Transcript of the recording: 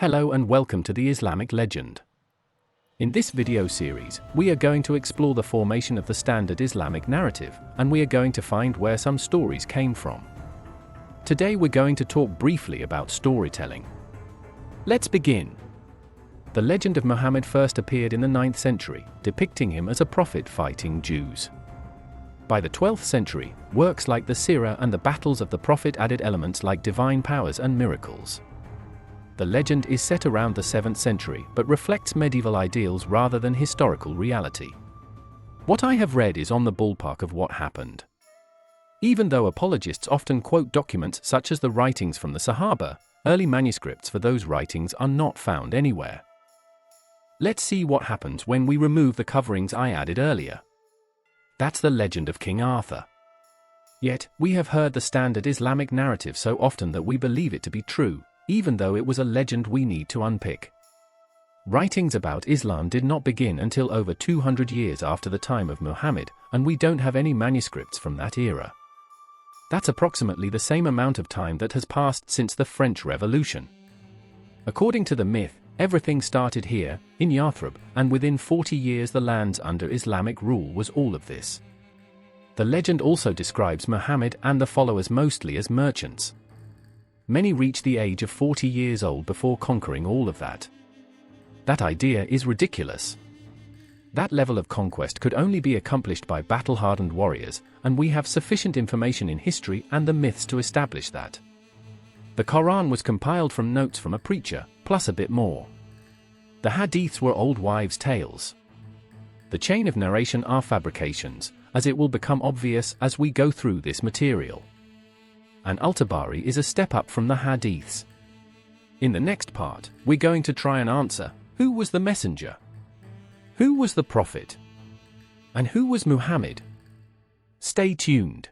Hello and welcome to the Islamic legend. In this video series, we are going to explore the formation of the standard Islamic narrative, and we are going to find where some stories came from. Today we're going to talk briefly about storytelling. Let's begin. The legend of Muhammad first appeared in the 9th century, depicting him as a prophet fighting Jews. By the 12th century, works like the Sirah and the battles of the prophet added elements like divine powers and miracles. The legend is set around the 7th century but reflects medieval ideals rather than historical reality. What I have read is on the ballpark of what happened. Even though apologists often quote documents such as the writings from the Sahaba, early manuscripts for those writings are not found anywhere. Let's see what happens when we remove the coverings I added earlier. That's the legend of King Arthur. Yet, we have heard the standard Islamic narrative so often that we believe it to be true, even though it was a legend we need to unpick. Writings about Islam did not begin until over 200 years after the time of Muhammad, and we don't have any manuscripts from that era. That's approximately the same amount of time that has passed since the French Revolution. According to the myth, everything started here, in Yathrib, and within 40 years the lands under Islamic rule was all of this. The legend also describes Muhammad and the followers mostly as merchants. Many reach the age of 40 years old before conquering all of that. That idea is ridiculous. That level of conquest could only be accomplished by battle-hardened warriors, and we have sufficient information in history and the myths to establish that. The Quran was compiled from notes from a preacher, plus a bit more. The hadiths were old wives' tales. The chain of narration are fabrications, as it will become obvious as we go through this material. And al-Tabari is a step up from the hadiths. In the next part, we're going to try and answer, who was the messenger? Who was the prophet? And who was Muhammad? Stay tuned.